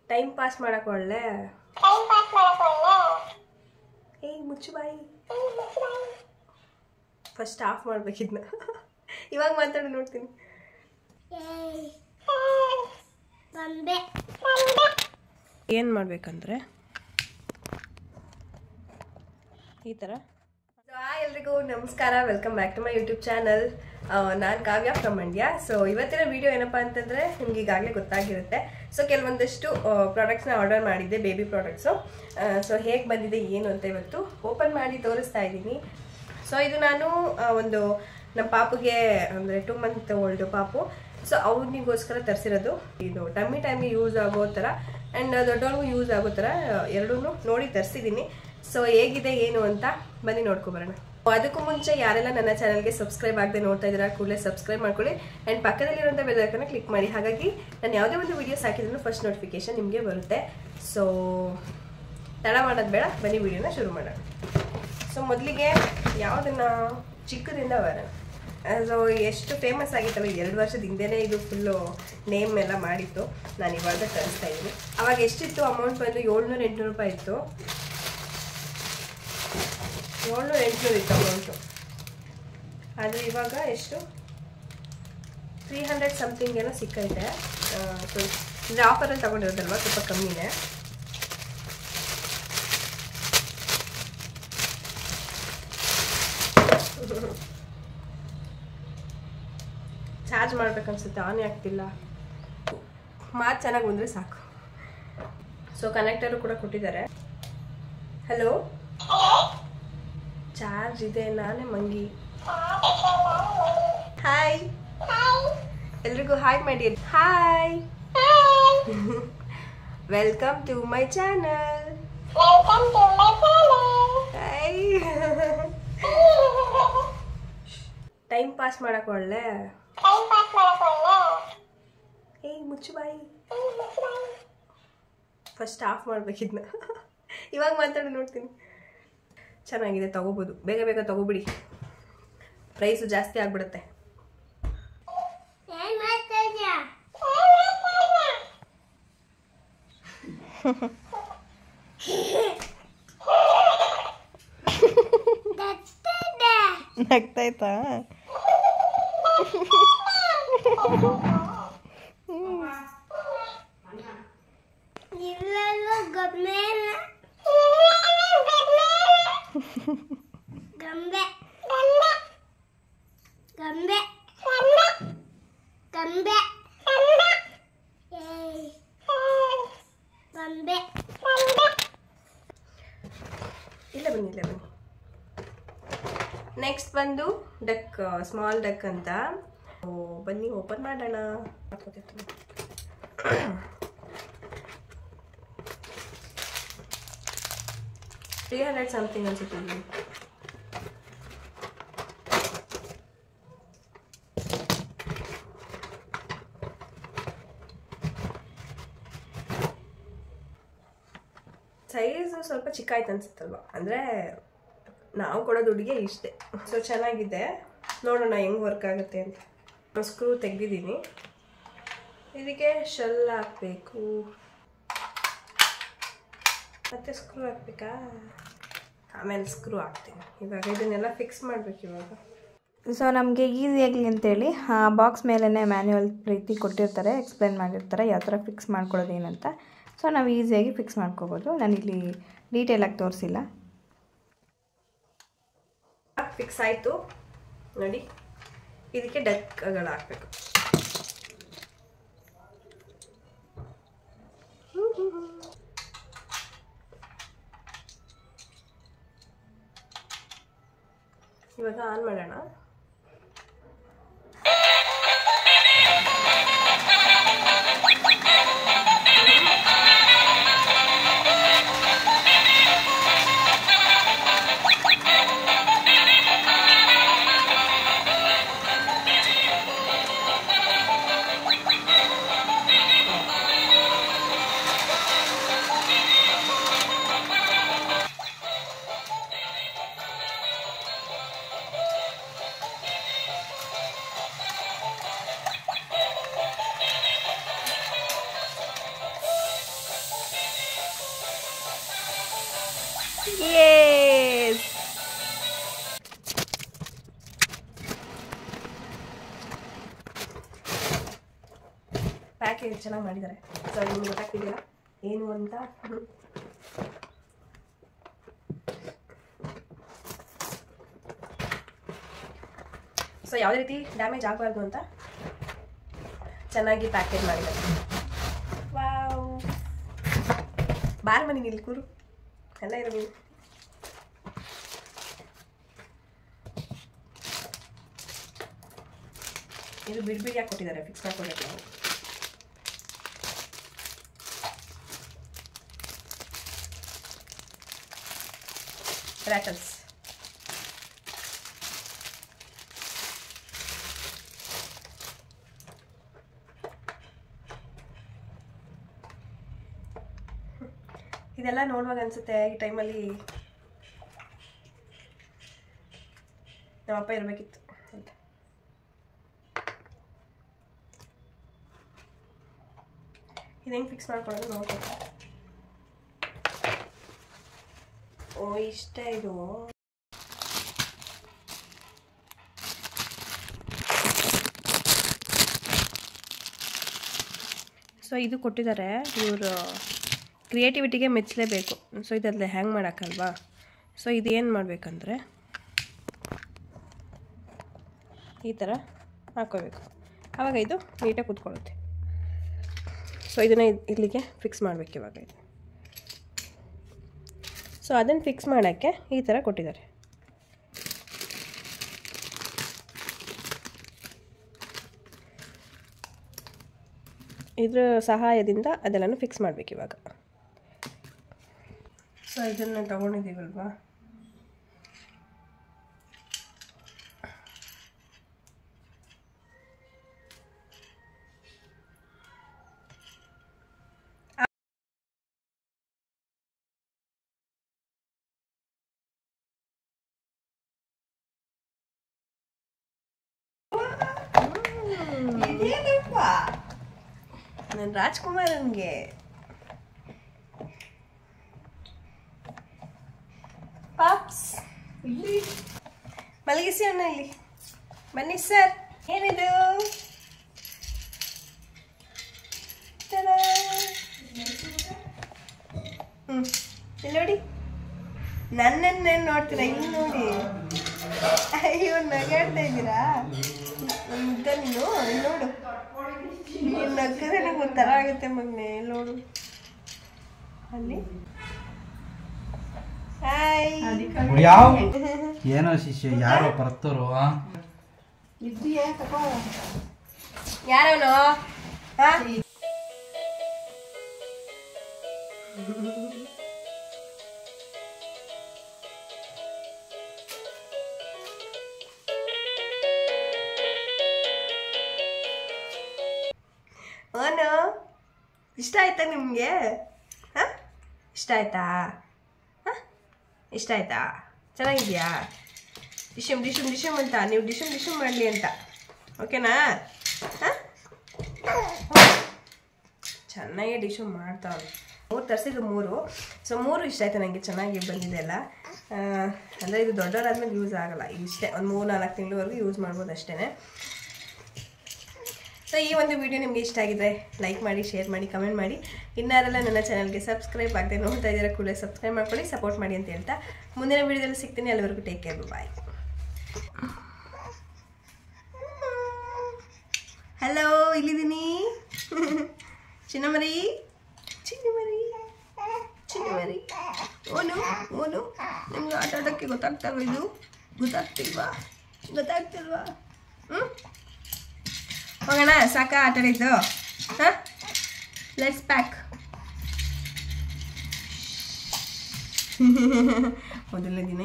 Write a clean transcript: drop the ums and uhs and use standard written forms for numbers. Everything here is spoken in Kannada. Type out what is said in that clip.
ಟೈಮ್ ಪಾಸ್ ಮಾಡಕ್ಕೆ ಒಳ್ಳೆ ಏಯ್ ಮುಚ್ಚು ಬಾಯಿ ಫಸ್ಟ್ ಆಫ್ ಮಾಡ್ಬೇಕಿದ್ನ ಇವಾಗ ಮಾತಾಡಿ ನೋಡ್ತೀನಿ ಏನು ಮಾಡ್ಬೇಕಂದ್ರೆ ಈ ಥರ. ಎಲ್ರಿಗೂ ನಮಸ್ಕಾರ, welcome back to my YouTube channel. ನಾನು ಕಾವ್ಯ ಫ್ರಮ್ ಮಂಡ್ಯ. ಸೊ ಇವತ್ತಿನ ವಿಡಿಯೋ ಏನಪ್ಪಾ ಅಂತಂದ್ರೆ ನಿಮ್ಗೆ ಈಗಾಗಲೇ ಗೊತ್ತಾಗಿರುತ್ತೆ. ಸೊ ಕೆಲವೊಂದಷ್ಟು ಪ್ರಾಡಕ್ಟ್ಸ್ನ ಆರ್ಡರ್ ಮಾಡಿದ್ದೆ, ಬೇಬಿ ಪ್ರಾಡಕ್ಟ್ಸು. ಸೊ ಹೇಗೆ ಬಂದಿದೆ ಏನು ಅಂತ ಇವತ್ತು ಓಪನ್ ಮಾಡಿ ತೋರಿಸ್ತಾ ಇದ್ದೀನಿ. ಸೊ ಇದು ನಾನು ಒಂದು ನಮ್ಮ ಪಾಪುಗೆ ಅಂದರೆ 2 ಮಂತ್ ಓಲ್ಡ್ ಪಾಪು. ಸೊ ಅವನಿಗೋಸ್ಕರ ತರಿಸಿರೋದು. ಇದು ಟೈಮಿಗೆ ಯೂಸ್ ಆಗೋ ಥರ ಆ್ಯಂಡ್ ದೊಡ್ಡವ್ರಿಗೂ ಯೂಸ್ ಆಗೋ ಥರ ಎರಡೂ ನೋಡಿ ತರಿಸಿದ್ದೀನಿ. ಸೊ ಹೇಗಿದೆ ಏನು ಅಂತ ಬನ್ನಿ ನೋಡ್ಕೊಬರೋಣ. ಅದಕ್ಕೂ ಮುಂಚೆ ಯಾರೆಲ್ಲ ನನ್ನ ಚಾನಲ್ಗೆ ಸಬ್ಸ್ಕ್ರೈಬ್ ಆಗದೆ ನೋಡ್ತಾ ಇದ್ದೀರಾ ಕೂಡಲೇ ಸಬ್ಸ್ಕ್ರೈಬ್ ಮಾಡ್ಕೊಳ್ಳಿ ಆ್ಯಂಡ್ ಪಕ್ಕದಲ್ಲಿರುವಂಥ ಬೆಲ್ ಐಕಾನ್ನ ಕ್ಲಿಕ್ ಮಾಡಿ. ಹಾಗಾಗಿ ನಾನು ಯಾವುದೇ ಒಂದು ವೀಡಿಯೋಸ್ ಹಾಕಿದ್ರು ಫಸ್ಟ್ ನೋಟಿಫಿಕೇಶನ್ ನಿಮಗೆ ಬರುತ್ತೆ. ಸೊ ತಡ ಮಾಡೋದು ಬೇಡ, ಬನ್ನಿ ವಿಡಿಯೋನ ಶುರು ಮಾಡೋಣ. ಸೊ ಮೊದಲಿಗೆ ಯಾವುದನ್ನು ಚಿಕ್ಕದಿಂದ ಬರೋಣ. ಸೊ ಎಷ್ಟು ಫೇಮಸ್ ಆಗಿತ್ತಲ್ಲ, 2 ವರ್ಷದ ಹಿಂದೆನೇ ಇದು ಫುಲ್ಲು ನೇಮ್ ಎಲ್ಲ ಮಾಡಿತ್ತು. ನಾನು ಇವಾಗ ತರಿಸ್ತಾ ಇದ್ದೀನಿ. ಅವಾಗ ಎಷ್ಟಿತ್ತು ಅಮೌಂಟ್ ಬಂದು 700-800 ರೂಪಾಯಿ ಇತ್ತು. 700-800 ಇತ್ತು ಅಮೌಂಟು. ಆದರೆ ಇವಾಗ ಎಷ್ಟು 300 ಸಮಥಿಂಗ್ ಏನೋ ಸಿಕ್ಕೈತೆ. ಸೊ ಅಂದರೆ ಆಫರಲ್ಲಿ ತಗೊಂಡಿರೋದಲ್ವ, ಸ್ವಲ್ಪ ಕಮ್ಮಿನೇ. ಚಾರ್ಜ್ ಮಾಡ್ಬೇಕನ್ಸುತ್ತೆ, ಆನ್ ಆಗ್ತಿಲ್ಲ. ಮಾತು ಚೆನ್ನಾಗಿ ಬಂದರೆ ಸಾಕು. ಸೊ ಕನೆಕ್ಟರು ಕೂಡ ಕೊಟ್ಟಿದ್ದಾರೆ. ಹಲೋ, ಚಾರ್ಜ್ ಇದೆ, ನಾನೇ ಮಂಗಿ. ಹಾಯ್, ಎಲ್ರಿಗೂ ಹಾಯ್ ಮಾಡಿ. Hi, welcome to my channel. Time pass ಮಾಡಕ್ಕೆ ಒಳ್ಳೆ ಏಯ್ ಮುಚ್ಚು ಬಾಯಿ ಫಸ್ಟ್ ಆಫ್ ಮಾಡ್ಬೇಕಿದ್ನ ಇವಾಗ ಮಾತಾಡಿ ನೋಡ್ತೀನಿ. ಚೆನ್ನಾಗಿದೆ, ತಗೋಬೋದು. ಬೇಗ ಬೇಗ ತಗೋಬಿಡಿ, ಪ್ರೈಸು ಜಾಸ್ತಿ ಆಗ್ಬಿಡುತ್ತೆ. ನಗ್ತಾಯ್ತಾ? ಇಲ್ಲ ಬನ್ನಿ, ಇಲ್ಲ ಬನ್ನಿ. ನೆಕ್ಸ್ಟ್ ಬಂದು ಡಕ್, ಸ್ಮಾಲ್ ಡಕ್ ಅಂತ. ಬನ್ನಿ ಓಪನ್ ಮಾಡೋಣ. 300 ಸಮಥಿಂಗ್ ಅನ್ಸುತ್ತೆ. ಸೈಜು ಸ್ವಲ್ಪ ಚಿಕ್ಕ ಆಯ್ತು ಅನ್ಸುತ್ತಲ್ವ, ಅಂದರೆ ನಾವು ಕೊಡೋ ದುಡ್ಡಿಗೆ ಇಷ್ಟೇ. ಸೊ ಚೆನ್ನಾಗಿದೆ, ನೋಡೋಣ ಹೆಂಗೆ ವರ್ಕ್ ಆಗುತ್ತೆ ಅಂತ. ಸ್ಕ್ರೂ ತೆಗೆದಿದ್ದೀನಿ. ಇದಕ್ಕೆ ಶೆಲ್ ಹಾಕಬೇಕು, ಮತ್ತೆ ಸ್ಕ್ರೂ ಹಾಕ್ಬೇಕಾ? ಆಮೇಲೆ ಸ್ಕ್ರೂ ಹಾಕ್ತೀನಿ. ಇವಾಗ ಇದನ್ನೆಲ್ಲ ಫಿಕ್ಸ್ ಮಾಡಬೇಕು ಇವಾಗ. ಸೊ ನಮಗೆ ಈಸಿಯಾಗಲಿ ಅಂತೇಳಿ ಬಾಕ್ಸ್ ಮೇಲೇ ಮ್ಯಾನ್ಯುವಲ್ ರೀತಿ ಕೊಟ್ಟಿರ್ತಾರೆ, ಎಕ್ಸ್ಪ್ಲೇನ್ ಮಾಡಿರ್ತಾರೆ ಯಾವ ಥರ ಫಿಕ್ಸ್ ಮಾಡ್ಕೊಳ್ಳೋದು ಏನಂತ. ಸೊ ನಾವು ಈಸಿಯಾಗಿ ಫಿಕ್ಸ್ ಮಾಡ್ಕೋಬೋದು. ನಾನಿಲ್ಲಿ ಡೀಟೇಲಾಗಿ ತೋರಿಸಿಲ್ಲ. ಫಿಕ್ಸ್ ಆಯಿತು ನೋಡಿ. ಇದಕ್ಕೆ ಡಕ್ಗಳು ಹಾಕಬೇಕು. ಇವಾಗ ಆನ್ ಮಾಡೋಣ. ಯೇಸ್ ಪ್ಯಾಕೇಜ್ ಚೆನ್ನಾಗಿ ಮಾಡಿದ್ದಾರೆ. ಸೊ ನಿಮ್ಗೆ ಗೊತ್ತಾಗ್ತಿದೆಯಾ ಏನು ಅಂತ. ಸೊ ಯಾವುದೇ ರೀತಿ ಡ್ಯಾಮೇಜ್ ಆಗಬಾರ್ದು ಅಂತ ಚೆನ್ನಾಗಿ ಪ್ಯಾಕೇಜ್ ಮಾಡಿದ್ದಾರೆ. ವಾವ್, ಬಾರ್ ಮನಿ ನಿಲ್ಲಿ ಕೂರು ಎಲ್ಲ ಇರಬೇಕು. ಇದು ಬಿಡ್ಬಿಡಿಯಾಗಿ ಕೊಟ್ಟಿದ್ದಾರೆ, ಫಿಕ್ಸ್ ಮಾಡ್ಕೊಳ್ಬೇಕು ನಾವು. ರಾಟಲ್ಸ್ ಇದೆಲ್ಲ ನೋಡುವಾಗ ಅನ್ಸುತ್ತೆ ಈ ಟೈಮಲ್ಲಿ ನಮ್ಮಪ್ಪ ಇರಬೇಕಿತ್ತು ಅಂತ. ಇದು ಹೆಂಗೆ ಫಿಕ್ಸ್ ಮಾಡ್ಕೊಳ್ಳೋದು ನೋಡ್ಬೇಕು. ಓ ಇಷ್ಟ ಇದು. ಸೊ ಇದು ಕೊಟ್ಟಿದ್ದಾರೆ, ಇವರು ಕ್ರಿಯೇಟಿವಿಟಿಗೆ ಮೆಚ್ಚಲೇಬೇಕು. ಸೊ ಇದರಲ್ಲಿ ಹ್ಯಾಂಗ್ ಮಾಡೋಕ್ಕಲ್ವಾ. ಸೊ ಇದೇನು ಮಾಡಬೇಕಂದ್ರೆ ಈ ಥರ ಹಾಕೋಬೇಕು, ಆವಾಗ ಇದು ನೀಟಾಗಿ ಕೂತ್ಕೊಳ್ಳುತ್ತೆ. ಸೊ ಇದನ್ನು ಇಲ್ಲಿಗೆ ಫಿಕ್ಸ್ ಮಾಡಬೇಕು ಇವಾಗ ಇದು. ಸೊ ಅದನ್ನು ಫಿಕ್ಸ್ ಮಾಡೋಕ್ಕೆ ಈ ಥರ ಕೊಟ್ಟಿದ್ದಾರೆ. ಇದ್ರ ಸಹಾಯದಿಂದ ಅದೆಲ್ಲನೂ ಫಿಕ್ಸ್ ಮಾಡಬೇಕು ಇವಾಗ. ಸೊ ಇದನ್ನು ತಗೊಂಡಿದ್ದೀವಲ್ವಾ, ನಾನು ರಾಜ್ಕುಮಾರನ್ಗೆ ಪಾಪ್ಸ್ ಇಲ್ಲಿ ಮಲಗಿಸಿ ಅಣ್ಣ ಇಲ್ಲಿ ಬನ್ನಿ ಸರ್. ಏನಿದು ಇಲ್ಲಿ ನೋಡಿ, ನನ್ನನ್ನೇ ನೋಡ್ತೀರಾ, ಇಲ್ಲಿ ನೋಡಿ. ಅಯ್ಯೋ ನಗಾಡ್ತಾ ಇದ್ದೀರಾ ಮುದ್ದ ನೀನು. ಇಲ್ಲಿ ನೋಡು, ನೀನು ನಗ್ಗರೆ ನಂಗೆ ಒಂಥರ ಆಗುತ್ತೆ ಮಗನೆ. ನೋಡು ಅಲ್ಲಿ. ಹಾಯ್, ಏನೋ ಶಿಷ್ಯ ಯಾರೋ ಬರ್ತರು. ಯಾರವನು? ಅವನು ಇಷ್ಟ ಆಯ್ತಾ ನಿಮಗೆ? ಹಾಂ, ಇಷ್ಟ ಆಯ್ತಾ? ಹಾಂ, ಇಷ್ಟ ಆಯ್ತಾ? ಚೆನ್ನಾಗಿದೆಯಾ? ಡಿಶಮ್ ಡಿಶಮ್ ಡಿಶಮ್ ಅಂತ ನೀವು ಡಿಶಮ್ ಡಿಶಮ್ ಮಾಡಲಿ ಅಂತ, ಓಕೆನಾ? ಹಾಂ, ಚೆನ್ನಾಗಿ ಡಿಶಮ್ ಮಾಡ್ತಾವೆ. 3 ತರಿಸಿದ್ದು 3. ಸೊ 3 ಇಷ್ಟ ಆಯ್ತು ನನಗೆ, ಚೆನ್ನಾಗಿ ಬಂದಿದೆ ಎಲ್ಲ. ಅಂದರೆ ಇದು ದೊಡ್ಡವರಾದ್ಮೇಲೆ ಯೂಸ್ ಆಗೋಲ್ಲ, ಇಷ್ಟೇ ಒಂದು 3-4 ತಿಂಗಳವರೆಗೂ ಯೂಸ್ ಮಾಡ್ಬೋದು ಅಷ್ಟೇ. ಸೊ ಈ ಒಂದು ವಿಡಿಯೋ ನಿಮಗೆ ಇಷ್ಟ ಆಗಿದ್ರೆ ಲೈಕ್ ಮಾಡಿ, ಶೇರ್ ಮಾಡಿ, ಕಮೆಂಟ್ ಮಾಡಿ. ಇನ್ನಾರೆಲ್ಲ ನನ್ನ ಚಾನಲ್ಗೆ ಸಬ್ಸ್ಕ್ರೈಬ್ ಆಗದೆ ನೋಡ್ತಾ ಇದ್ದೀರಾ ಕೂಡಲೇ ಸಬ್ಸ್ಕ್ರೈಬ್ ಮಾಡ್ಕೊಳ್ಳಿ, ಸಪೋರ್ಟ್ ಮಾಡಿ ಅಂತ ಹೇಳ್ತಾ ಮುಂದಿನ ವಿಡಿಯೋದಲ್ಲಿ ಸಿಗ್ತೀನಿ. ಅಲ್ಲಿವರೆಗೂ ಟೇಕ್ ಕೇರ್, ಬಾಯ್. ಹಲೋ, ಇಲ್ಲಿದ್ದೀನಿ ಚಿನ್ನಮರಿ, ಚಿನ್ನಮರಿ, ಚಿನ್ನಮರಿ. ಓನು ಓನು, ನಿಮ್ಗೆ ಆಟ ಆಡೋಕ್ಕೆ ಗೊತ್ತಾಗ್ತಾವ? ಇದು ಗೊತ್ತಾಗ್ತಿಲ್ವಾ? ಗೊತ್ತಾಗ್ತಿಲ್ವಾ? ಹೋಗೋಣ, ಸಾಕಾ ಆಟ ಆಡಿದ್ದು? ಹಾಂ, ಲೆಟ್ಸ್ ಪ್ಯಾಕ್. ಮೊದಲನೇ ದಿನ